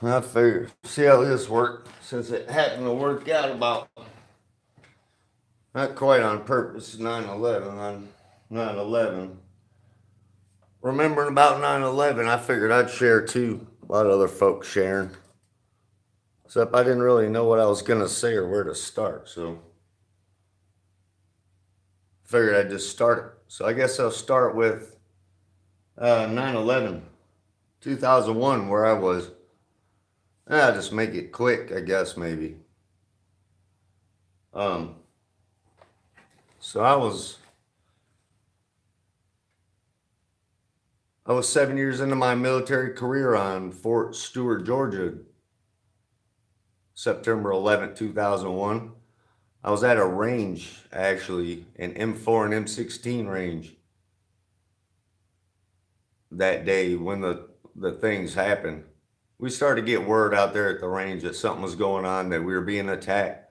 I figured, see how this worked, since it happened to work out about, not quite on purpose, 9/11, on 9/11. Remembering about 9/11, I figured I'd share too. A lot of other folks sharing. Except I didn't really know what I was going to say or where to start, so figured I'd just start it. So I guess I'll start with 9/11, 2001, where I was. I'll just make it quick, I guess, maybe. Um, so I was 7 years into my military career on Fort Stewart, Georgia, September 11th, 2001. I was at a range, actually, an M4 and M16 range that day when the things happened. We started to get word out there at the range that something was going on, that we were being attacked.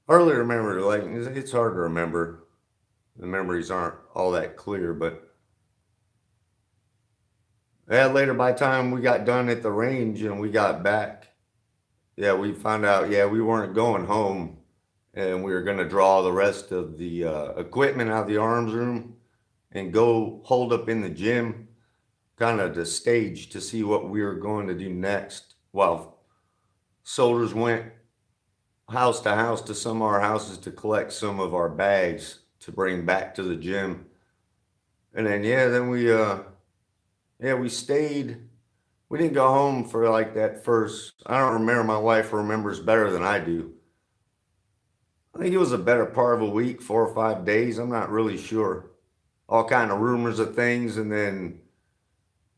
Hardly remember, like, it's hard to remember. The memories aren't all that clear, but yeah, later by the time we got done at the range and we got back, yeah, we found out, yeah, we weren't going home and we were going to draw the rest of the equipment out of the arms room and go hold up in the gym, kind of the stage to see what we were going to do next. While soldiers went house to house to some of our houses to collect some of our bags to bring back to the gym. And then, yeah, then we stayed. We didn't go home for like that first. I don't remember. My wife remembers better than I do. I think it was a better part of a week, 4 or 5 days. I'm not really sure. All kind of rumors of things, and then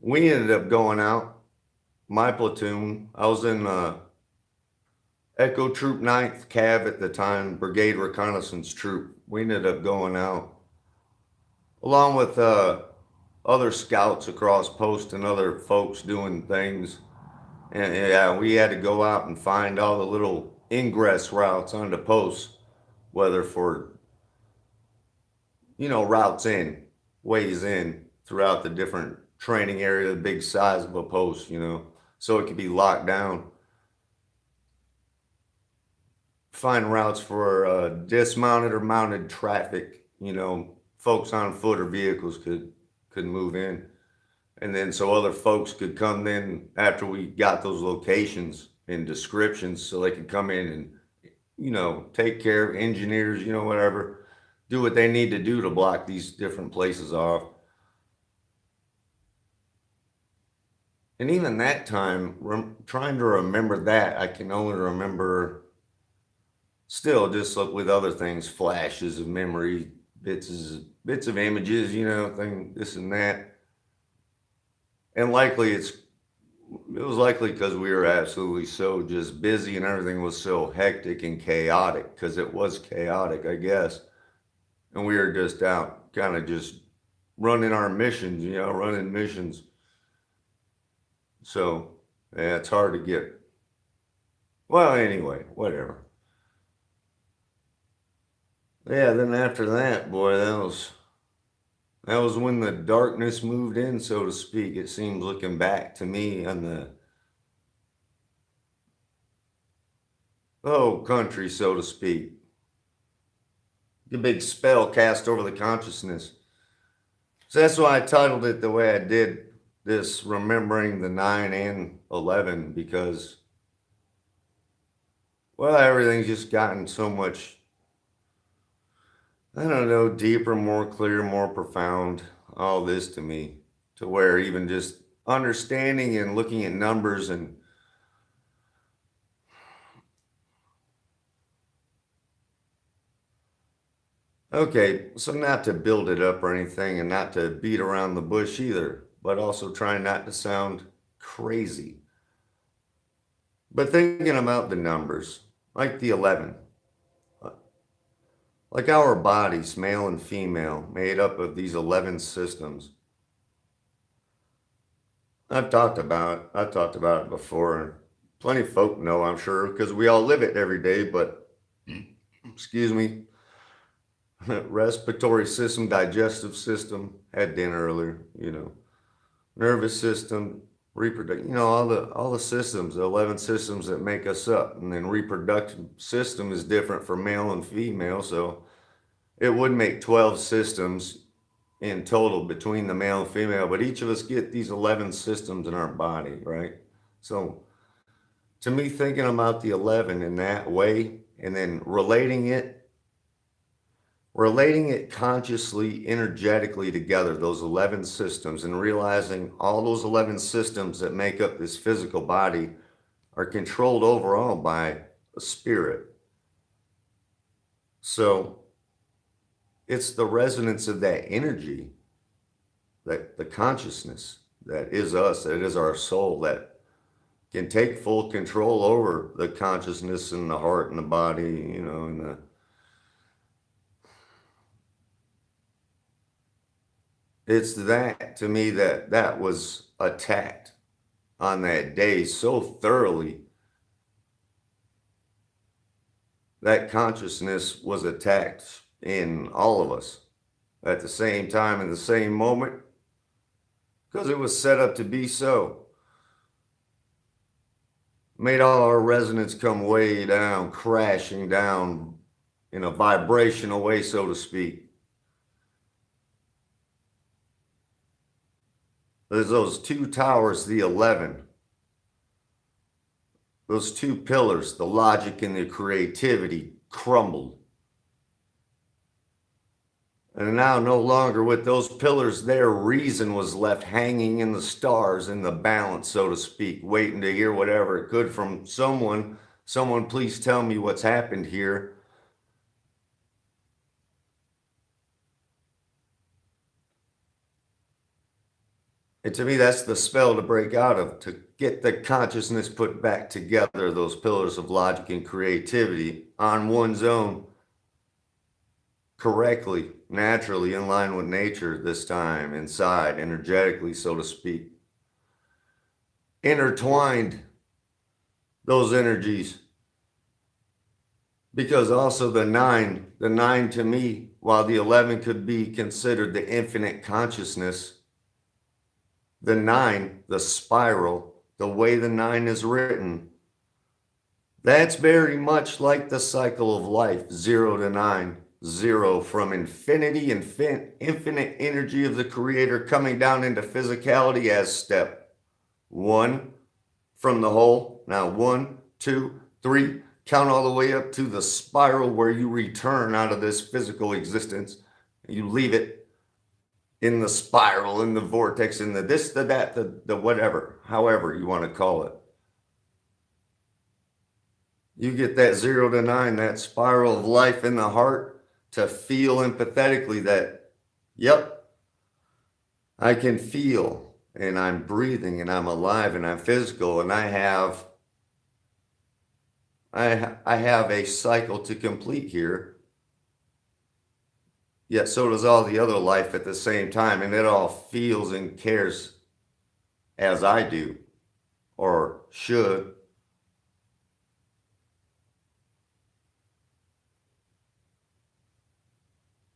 we ended up going out. My platoon. I was in Echo Troop 9th Cav at the time, Brigade Reconnaissance Troop. We ended up going out along with other scouts across post and other folks doing things. And yeah, we had to go out and find all the little ingress routes onto posts, whether for, routes in, ways in throughout the different training area, the big size of a post, so it could be locked down. Find routes for dismounted or mounted traffic, folks on foot or vehicles could move in. And then so other folks could come in after we got those locations and descriptions so they could come in and, take care of engineers, whatever, do what they need to do to block these different places off. And even that time, trying to remember that, I can only remember still just look with other things, flashes of memory, bits of images, thing, this and that. And likely it was likely because we were absolutely so just busy and everything was so hectic and chaotic, because it was chaotic, I guess. And we were just out kind of just running our missions, running missions. So, yeah, it's hard to get. Well, anyway, whatever. Yeah, then after that, boy, that was when the darkness moved in, so to speak. It seems, looking back to me, on the whole country, so to speak. The big spell cast over the consciousness. So that's why I titled it the way I did, this remembering the 9 and 11, because, well, everything's just gotten so much, I don't know, deeper, more clear, more profound, all this to me, to where even just understanding and looking at numbers and, okay, so not to build it up or anything and not to beat around the bush either, but also trying not to sound crazy. But thinking about the numbers, like the 11, uh, like our bodies, male and female, made up of these 11 systems. I've talked about it before, and plenty of folk know, I'm sure, because we all live it every day, but excuse me, respiratory system, digestive system, had dinner earlier, nervous system, reproduct, all the systems, the 11 systems that make us up, and then reproductive system is different for male and female, so it would make 12 systems in total between the male and female, but each of us get these 11 systems in our body, right? So to me, thinking about the 11 in that way and then relating it consciously, energetically together, those 11 systems, and realizing all those 11 systems that make up this physical body are controlled overall by a spirit. So it's the resonance of that energy, that the consciousness that is us, that is our soul, that can take full control over the consciousness and the heart and the body, and it's that to me that was attacked on that day so thoroughly. That consciousness was attacked in all of us at the same time, in the same moment, because it was set up to be so. Made all our resonance come way down, crashing down in a vibrational way, so to speak. There's those two towers, the 11. Those two pillars, the logic and the creativity, crumbled. And now no longer with those pillars there, reason was left hanging in the stars, in the balance, so to speak, waiting to hear whatever it could from someone. Someone, please tell me what's happened here. And to me, that's the spell to break out of, to get the consciousness put back together, those pillars of logic and creativity on one's own, correctly, naturally, in line with nature this time, inside, energetically, so to speak. Intertwined those energies. Because also the nine to me, while the 11 could be considered the infinite consciousness, the 9, the spiral, the way the 9 is written, that's very much like the cycle of life, 0 to 9. 0 from infinity, infinite energy of the creator coming down into physicality as step 1 from the whole. Now 1, 2, 3, count all the way up to the spiral where you return out of this physical existence. You leave it in the spiral, in the vortex, in the this, the that, the whatever, however you want to call it. You get that 0 to 9, that spiral of life in the heart, to feel empathetically that, yep, I can feel, and I'm breathing, and I'm alive, and I'm physical, and I have a cycle to complete here. Yet so does all the other life at the same time, and it all feels and cares as I do, or should.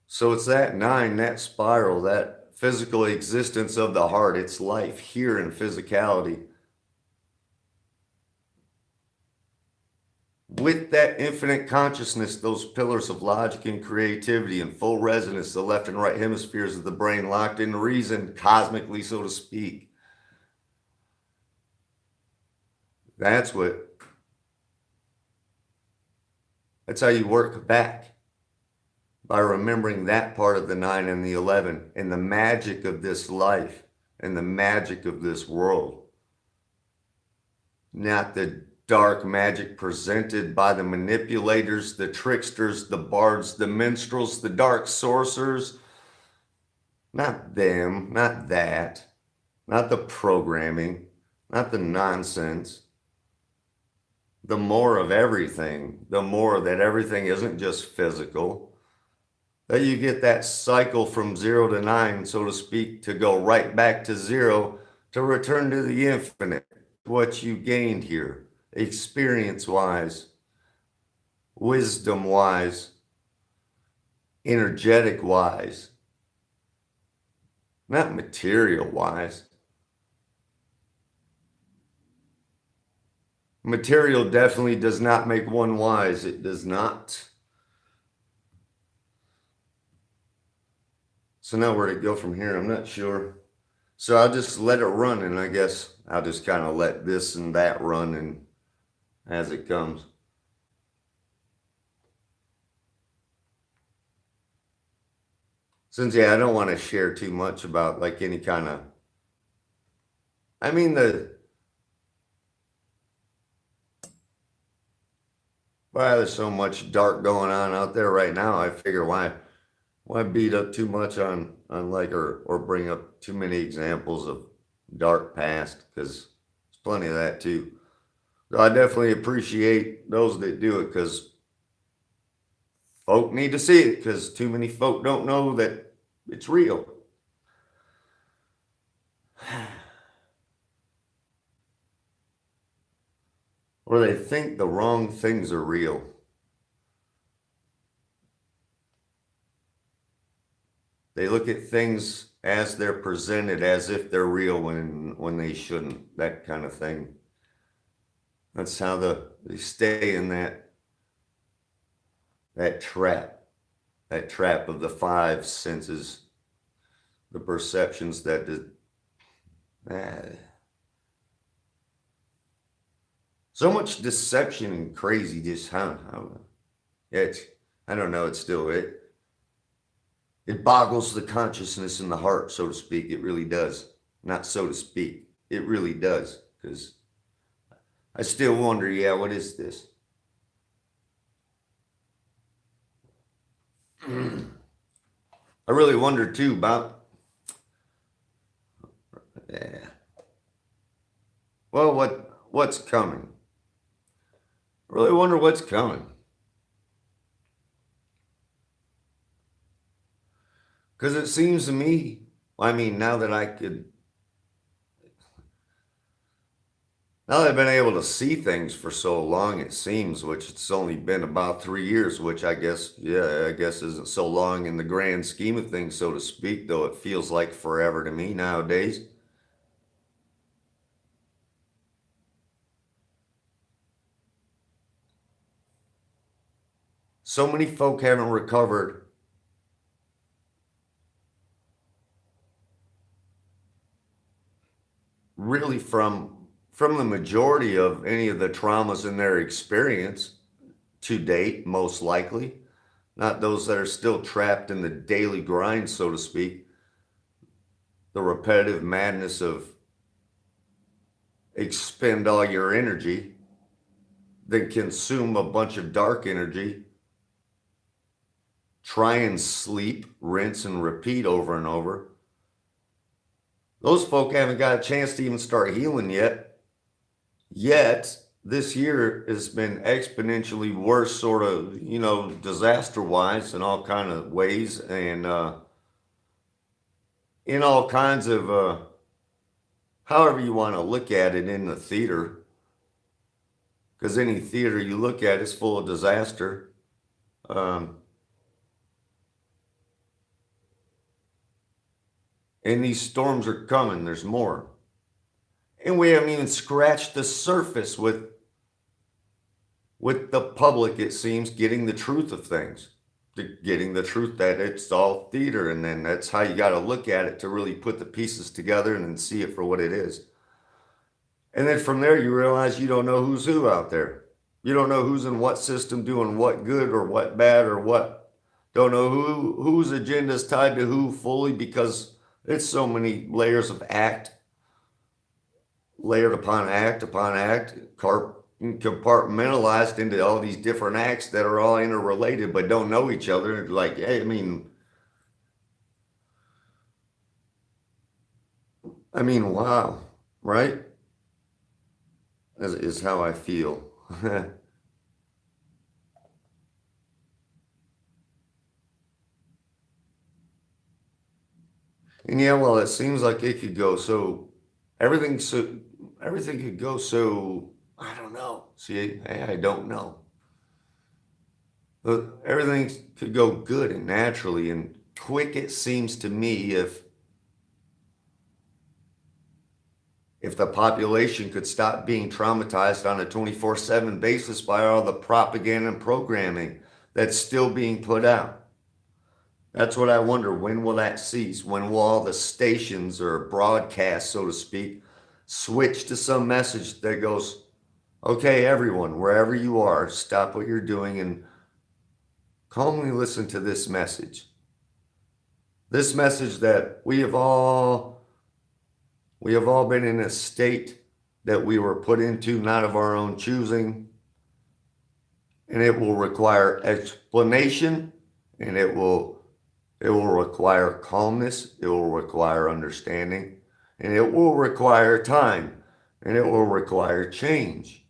So it's that 9, that spiral, that physical existence of the heart, it's life here in physicality. With that infinite consciousness, those pillars of logic and creativity in full resonance, the left and right hemispheres of the brain locked in reason, cosmically, so to speak. That's how you work back. By remembering that part of the 9 and the 11 and the magic of this life and the magic of this world. Not the dark magic presented by the manipulators, the tricksters, the bards, the minstrels, the dark sorcerers. Not them, not that, not the programming, not the nonsense. The more of everything, the more that everything isn't just physical. That you get that cycle from 0 to 9, so to speak, to go right back to 0, to return to the infinite. What you gained here, experience-wise, wisdom-wise, energetic-wise, not material-wise. Material definitely does not make one wise. It does not. So now where to go from here, I'm not sure. So I'll just let it run, and I guess I'll just kind of let this and that run and as it comes. Since yeah, I don't want to share too much about like any kind of. I mean there's so much dark going on out there right now. I figure why beat up too much on like or bring up too many examples of dark past because there's plenty of that too. So I definitely appreciate those that do it because folk need to see it because too many folk don't know that it's real. Or they think the wrong things are real. They look at things as they're presented as if they're real when they shouldn't, that kind of thing. That's how they stay in that trap, that trap of the five senses, the perceptions so much deception and crazy just how it's I don't know, it's still it boggles the consciousness in the heart, so to speak. It really does. Not so to speak. It really does. Because I still wonder, yeah, what is this? I really wonder too about, yeah. Well, what's coming? I really wonder what's coming. Because it seems to me, I mean, now that I've been able to see things for so long, it seems, which it's only been about 3 years, which I guess, yeah, I guess isn't so long in the grand scheme of things, so to speak, though it feels like forever to me nowadays. So many folk haven't recovered really from the majority of any of the traumas in their experience to date, most likely. Not those that are still trapped in the daily grind, so to speak, the repetitive madness of expend all your energy, then consume a bunch of dark energy, try and sleep, rinse and repeat over and over. Those folk haven't got a chance to even start healing yet. Yet, this year has been exponentially worse, sort of, disaster wise in all kind of ways, and in all kinds of, however you want to look at it in the theater, because any theater you look at is full of disaster. Um, and these storms are coming. There's more, and we haven't even scratched the surface with the public. It seems getting the truth of things, getting the truth that it's all theater, and then that's how you got to look at it to really put the pieces together and then see it for what it is. And then from there, you realize you don't know who's who out there. You don't know who's in what system doing what good or what bad or what. Don't know whose agenda is tied to who fully because it's so many layers of act, layered upon act, compartmentalized into all these different acts that are all interrelated but don't know each other. Like, hey, wow, right? Is how I feel. And yeah, well, it seems like it could go everything so everything could go I don't know. See, I don't know. But everything could go good and naturally and quick. It seems to me if the population could stop being traumatized on a 24/7 basis by all the propaganda and programming that's still being put out. That's what I wonder. When will that cease? When will all the stations or broadcasts, so to speak, switch to some message that goes, okay, everyone, wherever you are, stop what you're doing and calmly listen to this message. This message that we have all been in a state that we were put into, not of our own choosing. And it will require explanation, and it will require calmness, it will require understanding, and it will require time, and it will require change.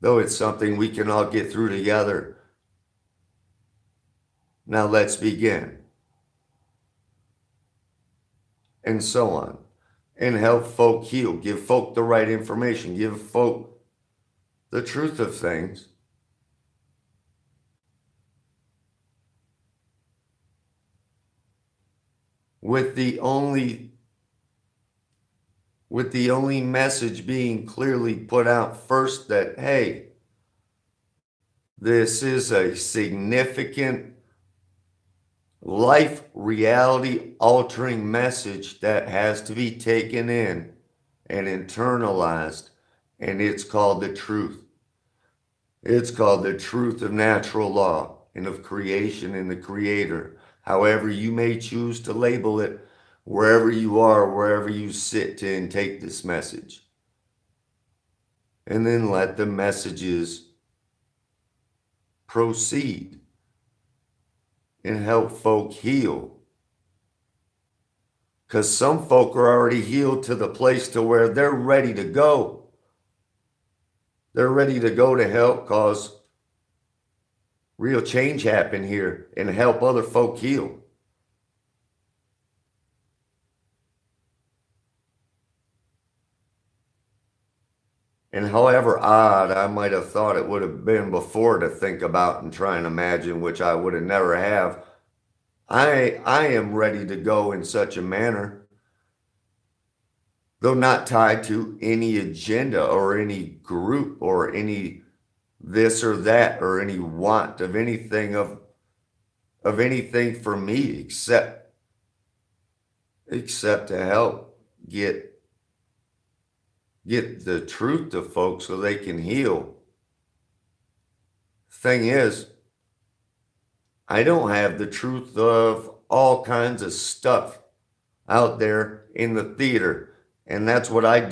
Though it's something we can all get through together. Now let's begin. And so on. And help folk heal. Give folk the right information. Give folk the truth of things. With the only message being clearly put out first that, hey, this is a significant life reality altering message that has to be taken in and internalized, and it's called the truth. It's called the truth of natural law and of creation and the creator. However you may choose to label it, wherever you are, wherever you sit to intake this message. And then let the messages proceed and help folk heal. Because some folk are already healed to the place to where they're ready to go. They're ready to go to help cause real change happen here and help other folk heal. And however odd I might have thought it would have been before to think about and try and imagine, which I would have never have, I am ready to go in such a manner, though not tied to any agenda or any group or any this or that or any want of anything of anything for me except to help get the truth to folks so they can heal. Thing is, I don't have the truth of all kinds of stuff out there in the theater. And that's what I'm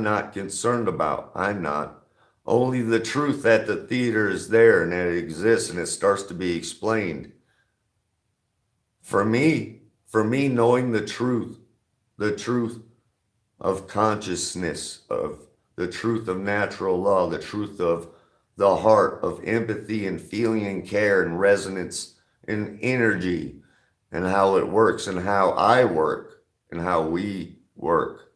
not concerned about. I'm not. Only the truth that the theater is there and that it exists and it starts to be explained. For me, knowing the truth of consciousness, of the truth of natural law, the truth of the heart, of empathy and feeling and care and resonance and energy and how it works and how I work and how we work.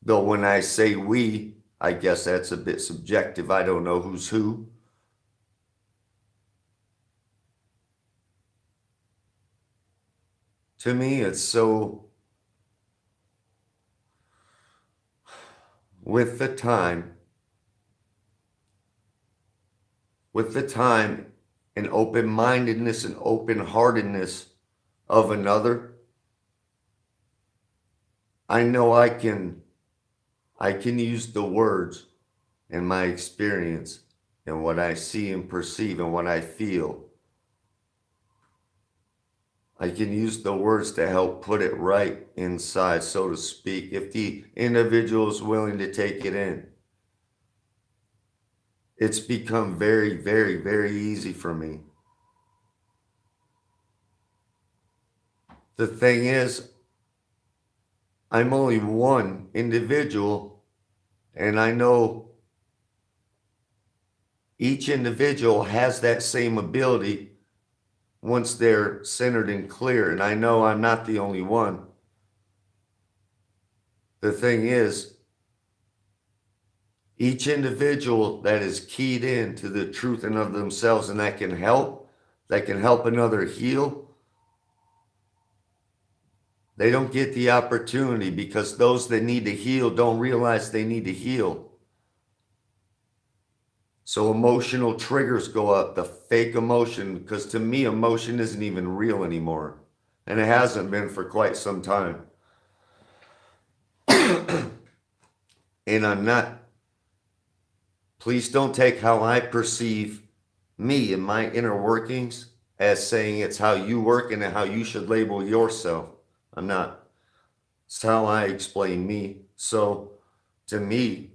Though when I say we, I guess that's a bit subjective. I don't know who's who. To me, it's so, with the time and open-mindedness and open-heartedness of another, I know I can use the words and my experience and what I see and perceive and what I feel. I can use the words to help put it right inside, so to speak, if the individual is willing to take it in. It's become very, very, very easy for me. The thing is, I'm only one individual, and I know each individual has that same ability once they're centered and clear, and I know I'm not the only one. The thing is, each individual that is keyed in to the truth and of themselves and that can help another heal, They don't get the opportunity because those that need to heal don't realize they need to heal. So emotional triggers go up, the fake emotion, because to me, emotion isn't even real anymore. And it hasn't been for quite some time. And I'm not, please don't take how I perceive me and my inner workings as saying it's how you work and how you should label yourself. I'm not. It's how I explain me. So to me,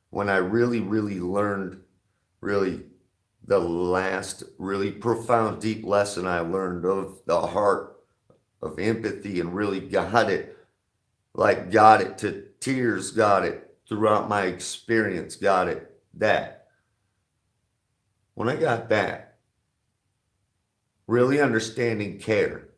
when I really learned, really the last really profound, deep lesson I learned of the heart of empathy and really got it, like got it to tears, got it throughout my experience, got it, that. When I got that, really understanding care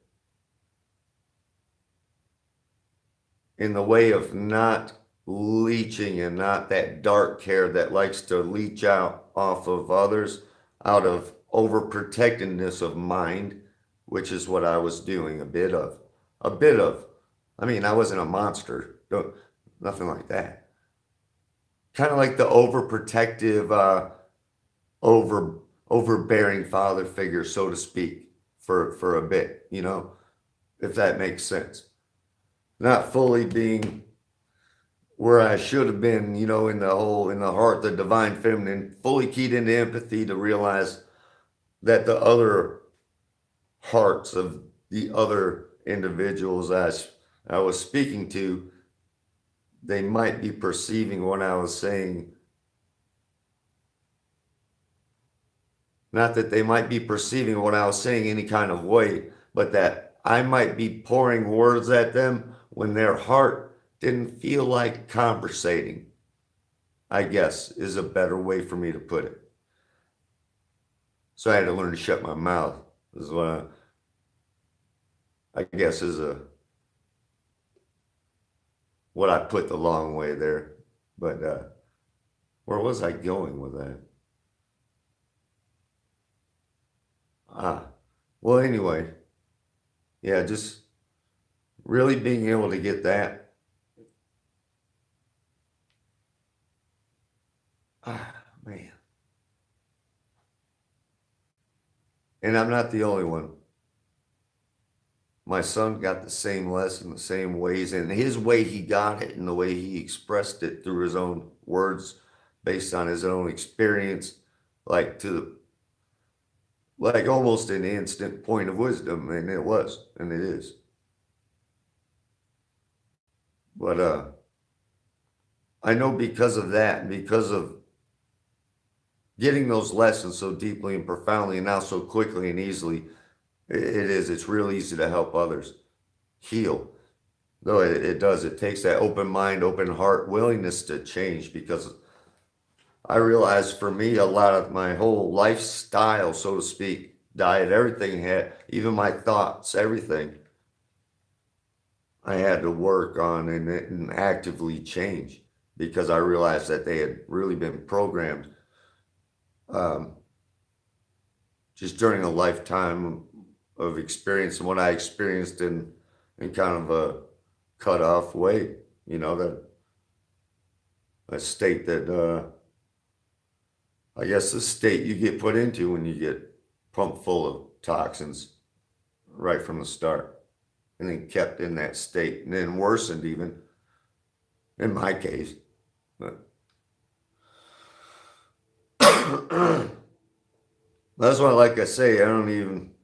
in the way of not leeching and not that dark care that likes to leech out off of others out of overprotectiveness of mind, which is what I was doing a bit of. I mean, I wasn't a monster, nothing like that. Kind of like the overprotective, overbearing father figure, so to speak, for a bit, you know, if that makes sense. Not fully being where I should have been, you know, in the heart, the divine feminine, fully keyed into empathy to realize that the other hearts of the other individuals I was speaking to, they might be perceiving what I was saying. Not that they might be perceiving what I was saying any kind of way, but that I might be pouring words at them when their heart didn't feel like conversating, I guess, is a better way for me to put it. So I had to learn to shut my mouth, is what I guess is what I put the long way there. But where was I going with that? Well, anyway, yeah, just really being able to get that. Man. And I'm not the only one. My son got the same lesson, the same ways, and his way he got it and the way he expressed it through his own words based on his own experience, like like almost an instant point of wisdom, and it was, and it is. But I know because of that, because of getting those lessons so deeply and profoundly and now so quickly and easily, it's real easy to help others heal. Though it does, it takes that open mind, open heart, willingness to change, because I realize for me, a lot of my whole lifestyle, so to speak, diet, everything had, even my thoughts, everything I had to work on and actively change, because I realized that they had really been programmed um, just during a lifetime of experience and what I experienced in kind of a cut off way, you know, that a state that I guess the state you get put into when you get pumped full of toxins right from the start, and then kept in that state and then worsened even in my case. But that's why, like I say, I mean,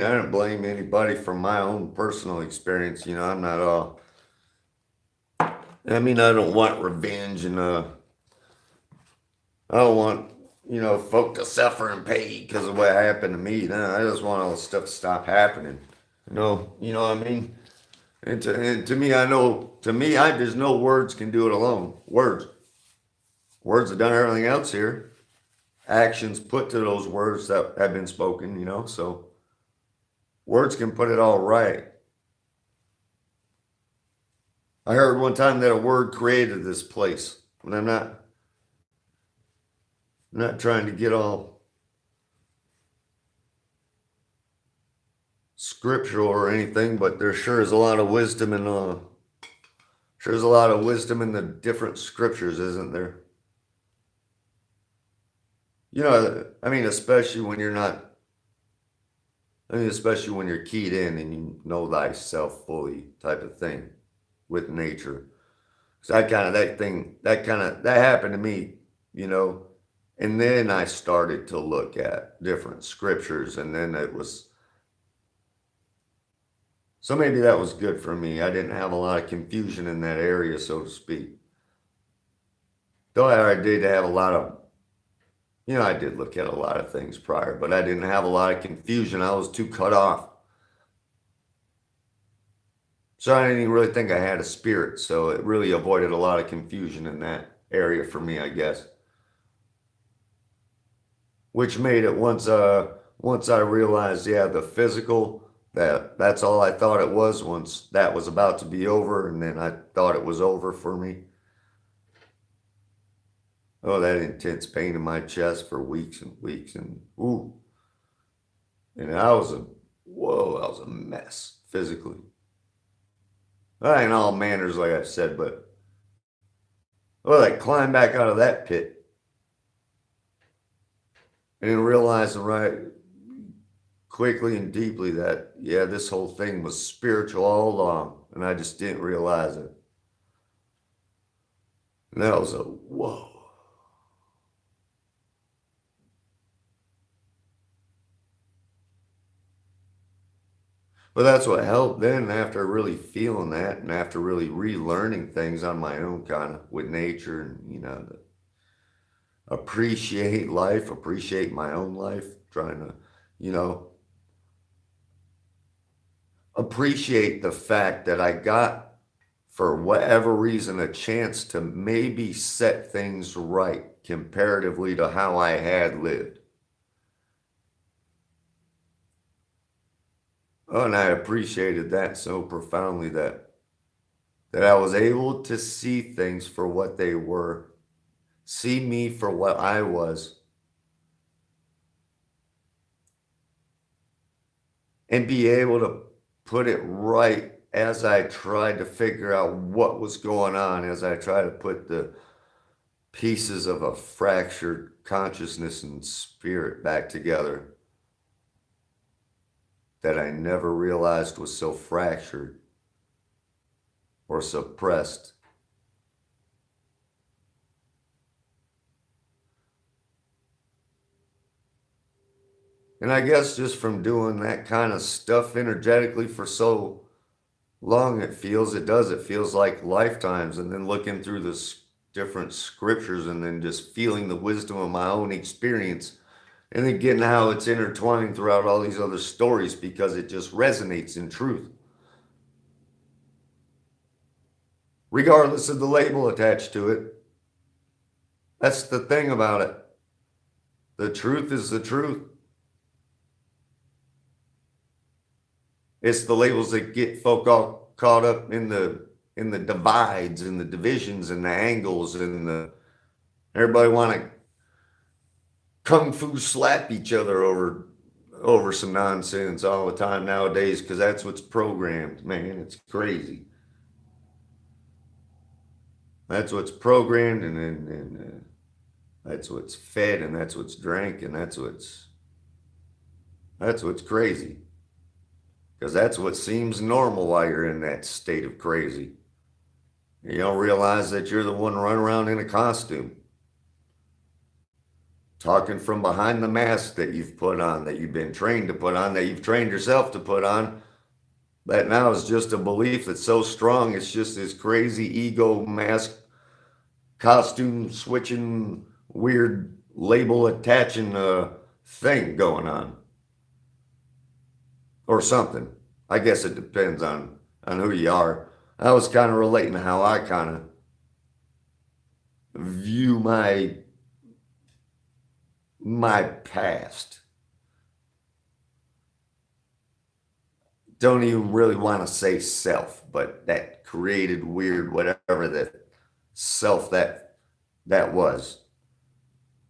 I don't blame anybody from my own personal experience. You know, I'm not all, I mean, I don't want revenge and, I don't want, you know, folk to suffer and pay because of what happened to me. No, I just want all this stuff to stop happening. You know what I mean? And to me, I know, to me, I just know words can do it alone. Words have done everything else here. Actions put to those words that have been spoken, you know, so words can put it all right. I heard one time that a word created this place, and I'm not, I'm not trying to get all scriptural or anything, but there sure is a lot of wisdom in the different scriptures, isn't there? I mean, especially when you're keyed in and you know thyself fully type of thing with nature. So that happened to me, you know, and then I started to look at different scriptures, and then so maybe that was good for me. I didn't have a lot of confusion in that area, so to speak. Though I did have a lot of, I did look at a lot of things prior, but I didn't have a lot of confusion. I was too cut off. So I didn't even really think I had a spirit. So it really avoided a lot of confusion in that area for me, I guess. Which made it once I realized, yeah, the physical, that's all I thought it was once that was about to be over, and then I thought it was over for me. Oh, that intense pain in my chest for weeks and weeks, and ooh. And I was a mess physically. In all manners, like I said, but I climbed back out of that pit and then realizing right quickly and deeply that, yeah, this whole thing was spiritual all along, and I just didn't realize it. And that was a whoa. But that's what helped then after really feeling that and after really relearning things on my own kind of with nature and, to appreciate life, appreciate my own life, trying to, you know, appreciate the fact that I got, for whatever reason, a chance to maybe set things right comparatively to how I had lived. Oh, and I appreciated that so profoundly that I was able to see things for what they were, see me for what I was, and be able to put it right as I tried to figure out what was going on, as I tried to put the pieces of a fractured consciousness and spirit back together that I never realized was so fractured or suppressed. And I guess just from doing that kind of stuff energetically for so long, it feels like lifetimes. And then looking through the different scriptures and then just feeling the wisdom of my own experience, and then getting how it's intertwined throughout all these other stories because it just resonates in truth. Regardless of the label attached to it. That's the thing about it. The truth is the truth. It's the labels that get folk all caught up in the divides and the divisions and the angles and everybody want to kung fu slap each other over some nonsense all the time nowadays because that's what's programmed, man. It's crazy. That's what's programmed, and that's what's fed, and that's what's drank, and that's what's crazy. Because that's what seems normal while you're in that state of crazy. You don't realize that you're the one running around in a costume, talking from behind the mask that you've put on, that you've been trained to put on, that you've trained yourself to put on. That now is just a belief that's so strong. It's just this crazy ego mask, costume switching, weird label attaching thing going on. Or something. I guess it depends on who you are. I was kind of relating to how I kind of view my past. Don't even really want to say self, but that created weird whatever that self that was.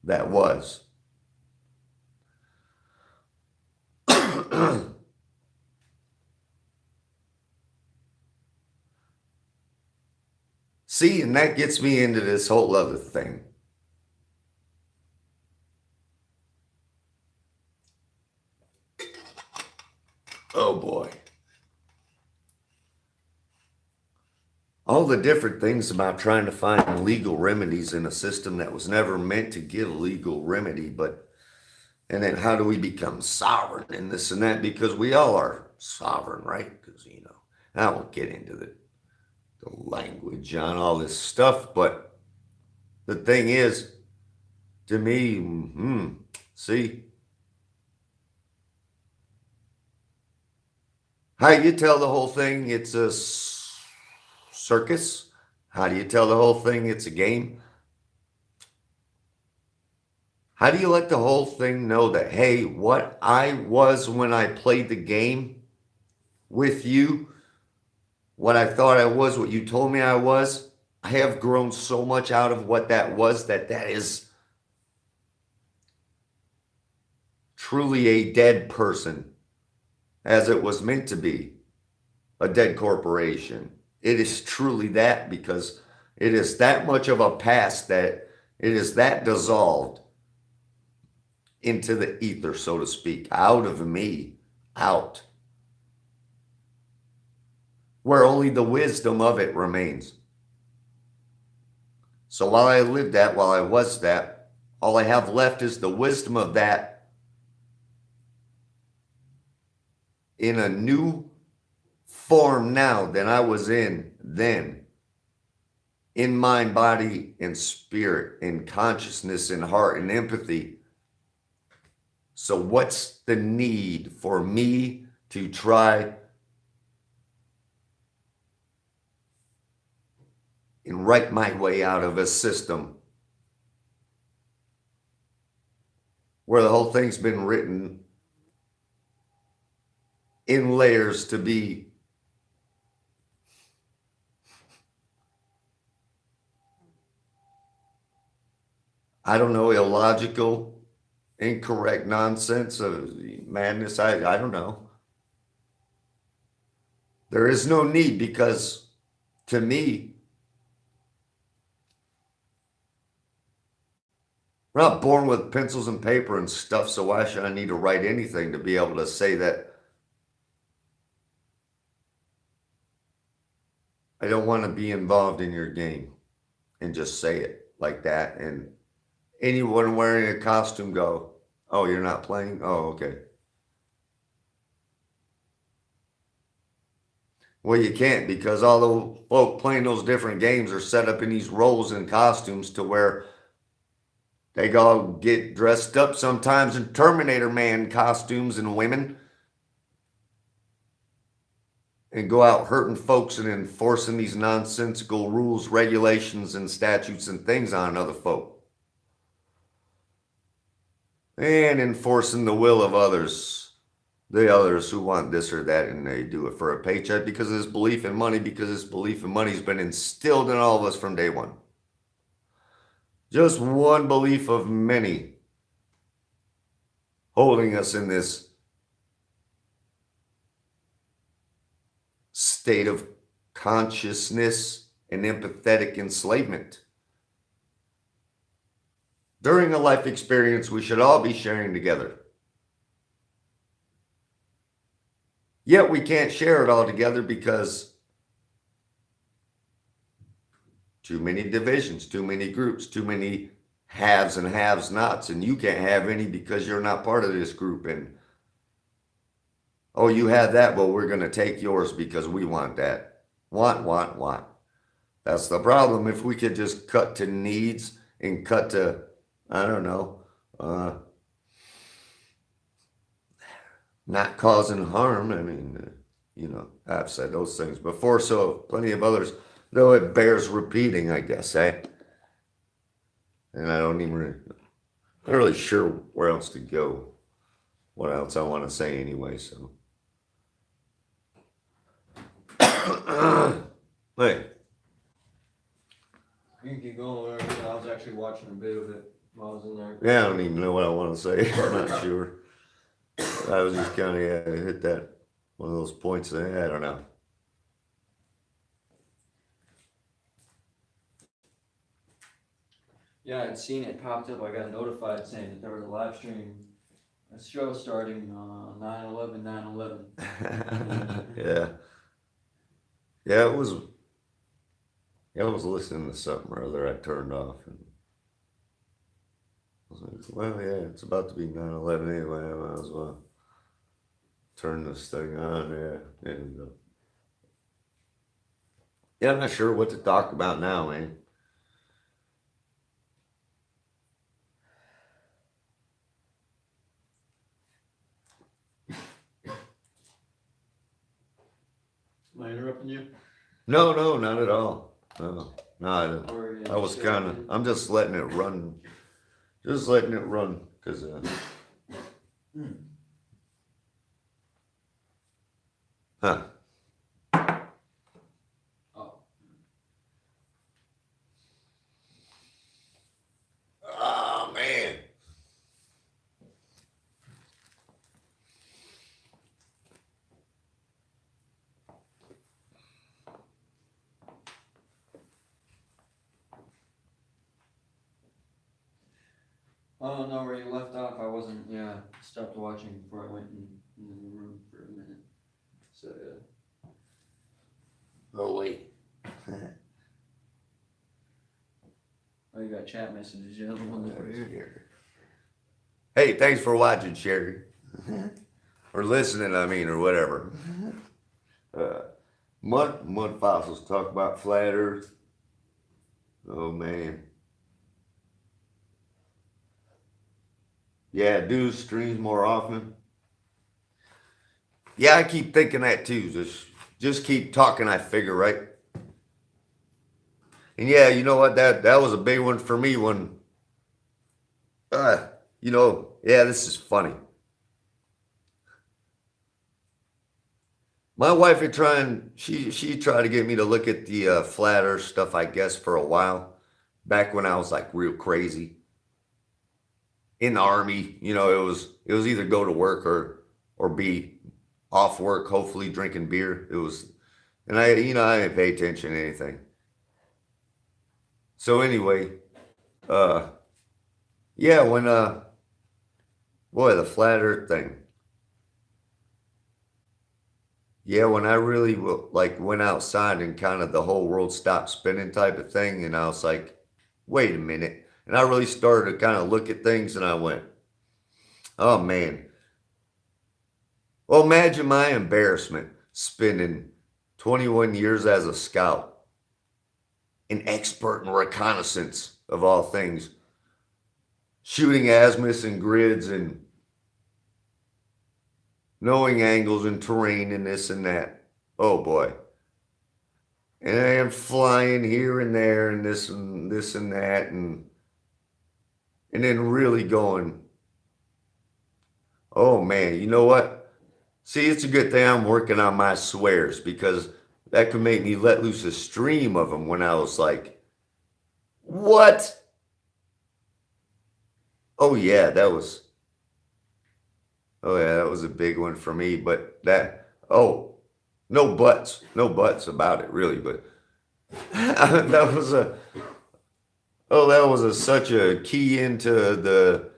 that was. See, and that gets me into this whole other thing. Oh boy. All the different things about trying to find legal remedies in a system that was never meant to give a legal remedy, but and then how do we become sovereign in this and that? Because we all are sovereign, right? Because, I won't get into the language on all this stuff, but the thing is, to me, see, how you tell the whole thing it's a circus? How do you tell the whole thing it's a game? How do you let the whole thing know that, hey, what I was when I played the game with you, what I thought I was, what you told me I was, I have grown so much out of what that was that is truly a dead person as it was meant to be, a dead corporation. It is truly that because it is that much of a past that it is that dissolved into the ether, so to speak, out of me, out, where only the wisdom of it remains. So while I lived that, while I was that, all I have left is the wisdom of that in a new form now than I was in then. In mind, body, and spirit, in consciousness, and heart, and empathy. So what's the need for me to try and write my way out of a system where the whole thing's been written in layers to be I don't know, illogical, incorrect nonsense of madness. I don't know. There is no need because to me, we're not born with pencils and paper and stuff, so why should I need to write anything to be able to say that I don't want to be involved in your game and just say it like that? And anyone wearing a costume go, oh, you're not playing? Oh, okay. Well, you can't because all the folk playing those different games are set up in these roles and costumes to where they go get dressed up sometimes in Terminator Man costumes and women and go out hurting folks and enforcing these nonsensical rules, regulations, and statutes and things on other folk. And enforcing the will of others, the others who want this or that, and they do it for a paycheck because of this belief in money, because this belief in money has been instilled in all of us from day one. Just one belief of many holding us in this state of consciousness and empathetic enslavement. During a life experience, we should all be sharing together. Yet we can't share it all together because too many divisions, too many groups, too many haves and have nots, and you can't have any because you're not part of this group. And oh, you have that, well, we're going to take yours because we want that. Want. That's the problem. If we could just cut to needs and cut to, I don't know, not causing harm. I mean, I've said those things before, so plenty of others, though it bears repeating, I guess, eh? And I don't even, not really sure where else to go, what else I want to say anyway, so. Hey. You can keep going. I was actually watching a bit of it. while I was in there. Yeah, I don't even know what I want to say. I'm not sure. I was just kind of hit that one of those points that I don't know. Yeah, I'd seen it popped up. I got notified saying that there was a live stream, a show starting 9/11, 9/11. Yeah, yeah. It was. Yeah, I was listening to something or other. I turned off, and I was like, "Well, yeah, it's about to be 9/11 anyway. I might as well turn this thing on." Yeah, and yeah, I'm not sure what to talk about now, man. Am I interrupting you? No, no, not at all. No, no, Or I was kind of. I'm just letting it run. Just letting it run, cause huh. Oh, Oh man. oh no, where you left off, I wasn't. Yeah, stopped watching before I went in the room for a minute. So yeah. Oh wait. Oh, you got chat messages. Yeah, the one that. Hey, thanks for watching, Sherry. Or listening, I mean, or whatever. Uh, mud fossils talk about flat Earth. Oh man. Yeah, do streams more often. Yeah, I keep thinking that too. Just keep talking. I figure, right? And yeah, you know what? That was a big one for me when, uh, yeah, this is funny. My wife had trying. She tried to get me to look at the flat Earth stuff. I guess for a while, back when I was like real crazy in the army. It was either go to work or be off work. Hopefully drinking beer. It was, and I didn't pay attention to anything. So anyway, uh, yeah, when boy, the flat Earth thing. Yeah, when I really like went outside and kind of the whole world stopped spinning type of thing, and I was like, wait a minute. And I really started to kind of look at things and I went, oh man. Well, imagine my embarrassment spending 21 years as a scout, an expert in reconnaissance of all things, shooting azimuths and grids and knowing angles and terrain and this and that. Oh boy. And I am flying here and there and this and that and then really going, oh man, you know what? See, it's a good thing I'm working on my swears because that could make me let loose a stream of them when I was like, what? Oh yeah, that was a big one for me. But no buts about it really. But that was such a key into the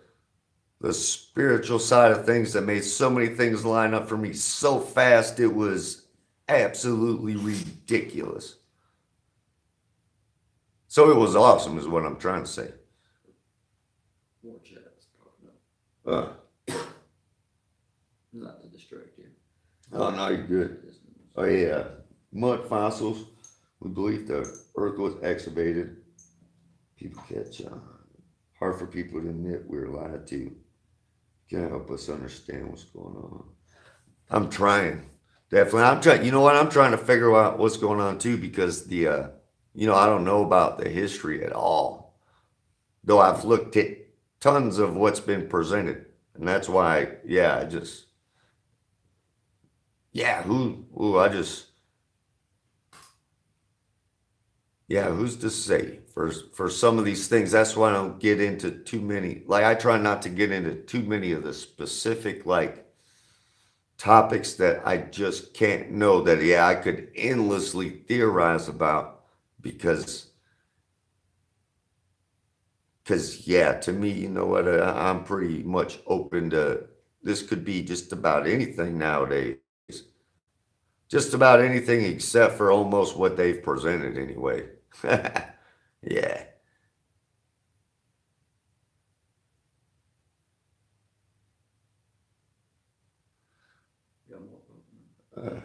spiritual side of things that made so many things line up for me so fast. It was absolutely ridiculous. So it was awesome, is what I'm trying to say. More chats. Uh, Not to distract you. oh no, you're good. Oh yeah, mud fossils. We believe the Earth was excavated. People catch on. Hard for people to admit we're lied to. Can help us understand what's going on. I'm trying. Definitely. I'm trying. You know what? I'm trying to figure out what's going on too because I don't know about the history at all. Though I've looked at tons of what's been presented. And that's why, yeah, yeah, I just, Yeah, who's to say for some of these things? That's why I don't get into too many. Like I try not to get into too many of the specific like topics that I just can't know that yeah, I could endlessly theorize about because yeah, to me, you know what, I'm pretty much open to this could be just about anything nowadays. Just about anything except for almost what they've presented anyway. Yeah. Yeah, I'm open. Uh,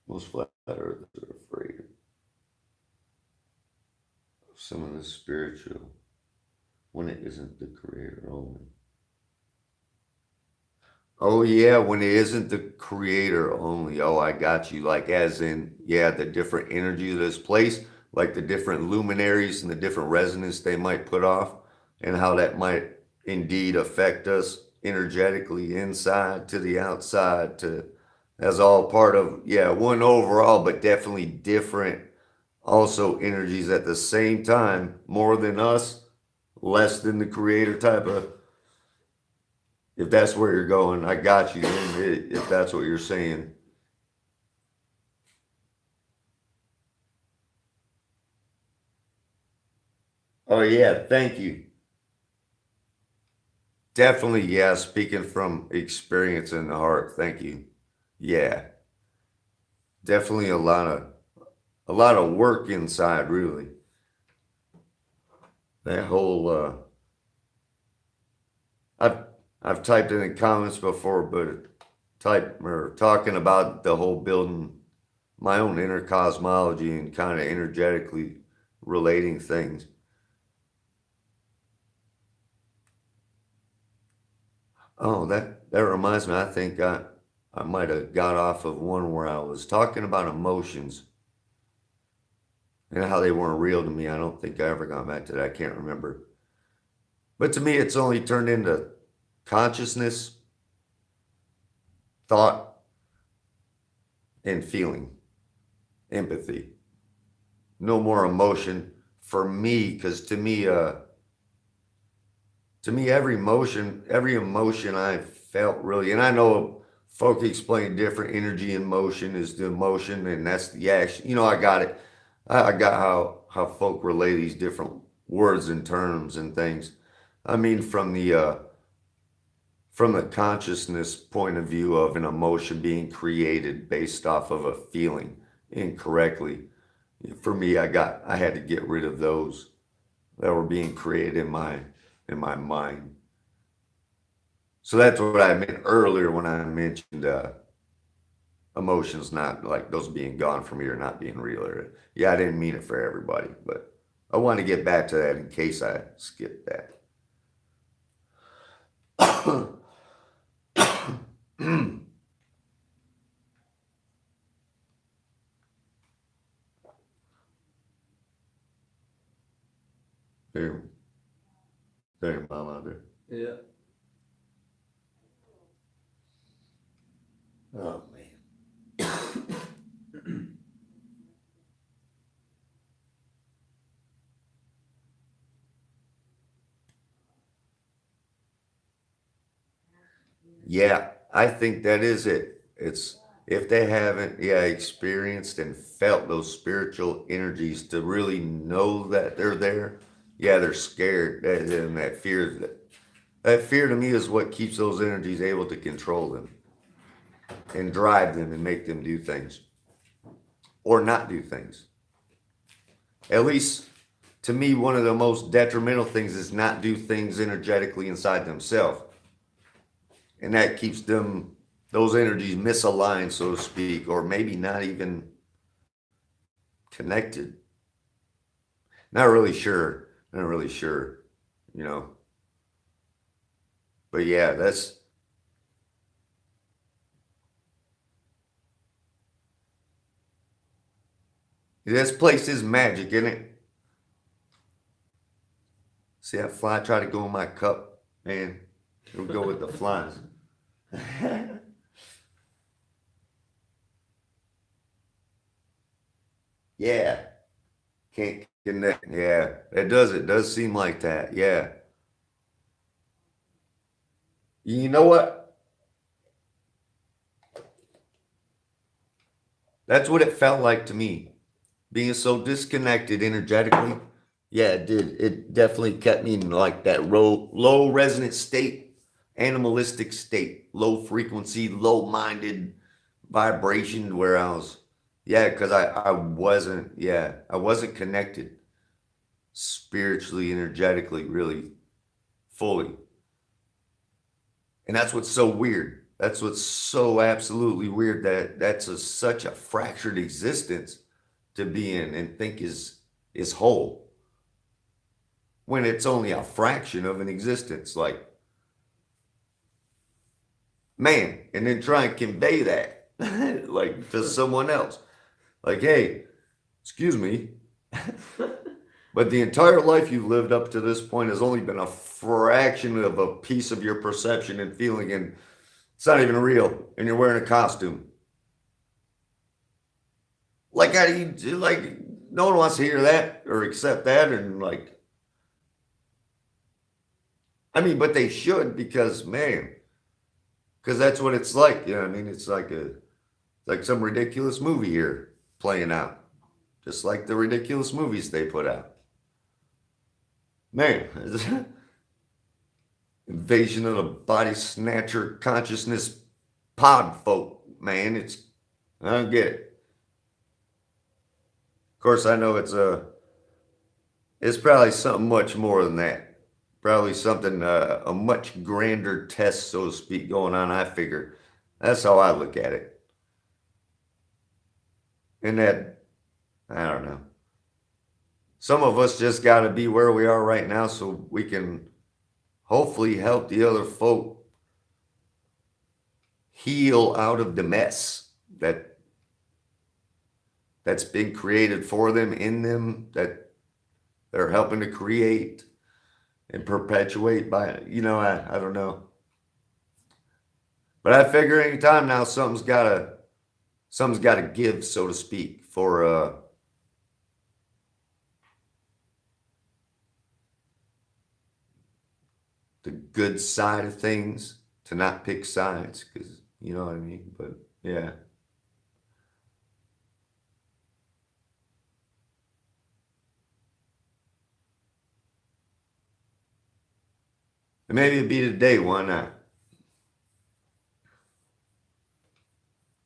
most flat earthers are afraid of some of the spiritual when it isn't the creator only. Oh yeah, when it isn't the creator only. Oh, I got you. Like as in, yeah, the different energy of this place, like the different luminaries and the different resonance they might put off, and how that might indeed affect us energetically inside to the outside to as all part of yeah, one overall, but definitely different also energies at the same time, more than us, less than the creator type of if that's where you're going, I got you. If that's what you're saying. Oh yeah, thank you. Definitely, yeah. Speaking from experience in the heart, thank you. Yeah, definitely a lot of work inside. Really, that whole. I've I've typed in the comments before, but type or talking about the whole building my own inner cosmology and kind of energetically relating things. Oh, that reminds me. I think I might have got off of one where I was talking about emotions and how they weren't real to me. I don't think I ever got back to that. I can't remember. But to me, it's only turned into consciousness, thought, and feeling, empathy. No more emotion for me, because to me, every emotion I felt really, and I know folk explain different energy and motion is the emotion, and that's the action. You know, I got it. I got how folk relay these different words and terms and things. I mean, from the consciousness point of view of an emotion being created based off of a feeling incorrectly. For me, I had to get rid of those that were being created in my mind. So that's what I meant earlier when I mentioned emotions not like those being gone from me or not being real. Or, yeah, I didn't mean it for everybody, but I want to get back to that in case I skipped that. there, there, mom out there. Yeah. Oh man. Yeah, I think that is it. It's if they haven't, yeah, experienced and felt those spiritual energies to really know that they're there, yeah, they're scared. And that fear to me is what keeps those energies able to control them and drive them and make them do things or not do things. At least to me, one of the most detrimental things is not do things energetically inside themselves. And that keeps them those energies misaligned, so to speak, or maybe not even connected. Not really sure. Not really sure, you know. But yeah, this place is magic, isn't it? See that fly try to go in my cup, man. It'll go with the flies. Yeah. Can't connect. Yeah. It does seem like that. Yeah. You know what? That's what it felt like to me. Being so disconnected energetically. Yeah, it did. It definitely kept me in like that low resonant state, animalistic state, low frequency, low minded vibration where I was, yeah, because I wasn't connected spiritually, energetically, really fully. And that's what's so weird. That's what's so absolutely weird that such a fractured existence to be in and think is whole when it's only a fraction of an existence. Like, man, and then try and convey that like to someone else. Like, hey, excuse me, but the entire life you've lived up to this point has only been a fraction of a piece of your perception and feeling, and it's not even real, and you're wearing a costume. Like, how do you like? No one wants to hear that or accept that, and like, I mean, but they should because, man, because that's what it's like. You know what I mean? It's like some ridiculous movie here playing out, just like the ridiculous movies they put out. Man, invasion of the body snatcher consciousness pod folk. Man, I don't get it. Of course, I know it's probably something much more than that. Probably something a much grander test, so to speak, going on. I figure that's how I look at it. And that I don't know. Some of us just got to be where we are right now, so we can hopefully help the other folk heal out of the mess that's been created for them, in them, that they're helping to create and perpetuate by, I don't know. But I figure anytime now something's gotta give, so to speak, for the good side of things, to not pick sides, because you know what I mean. But yeah. And maybe it'd be today, why not?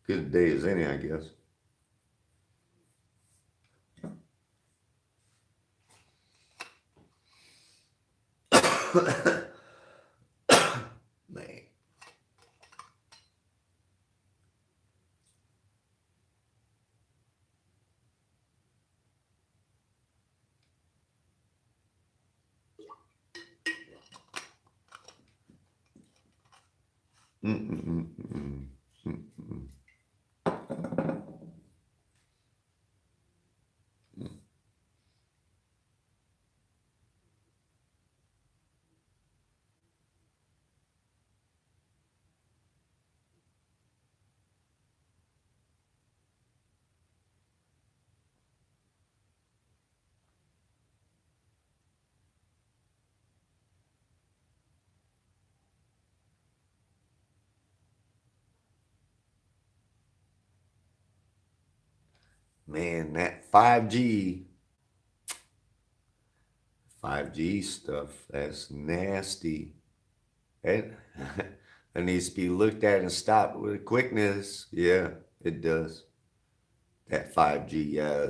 Good day as any, I guess. Man. Mm-mm-mm-mm. Mm-mm. Man, that 5G stuff, that's nasty. It, it needs to be looked at and stopped with quickness. Yeah, it does. That 5G, yeah,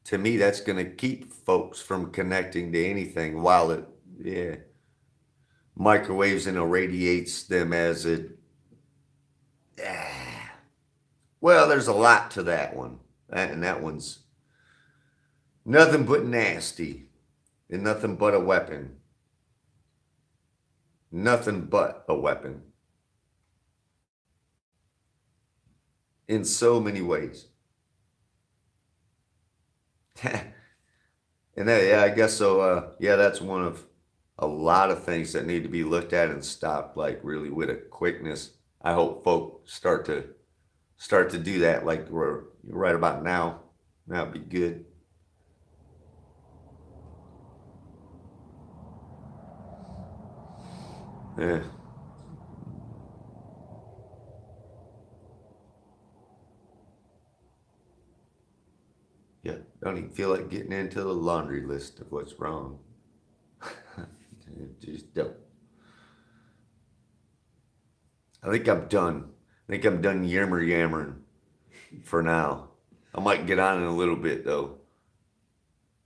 to me, that's gonna keep folks from connecting to anything while it, yeah, microwaves and irradiates them as it, ah. Well, there's a lot to that one. And that one's nothing but nasty and nothing but a weapon. Nothing but a weapon in so many ways. And that, yeah, I guess so. Yeah, that's one of a lot of things that need to be looked at and stopped, like really with a quickness. I hope folk start to do that, like we're right about now. That'd be good. Yeah. Yeah, don't even feel like getting into the laundry list of what's wrong. Just don't. I think I'm done. I think I'm done yammering for now. I might get on in a little bit though.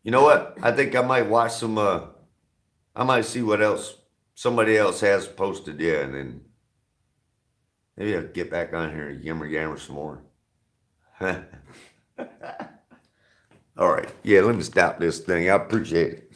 You know what? I think I might watch some. I might see what else somebody else has posted. Yeah, and then maybe I'll get back on here and yammer some more. All right. Yeah, let me stop this thing. I appreciate it.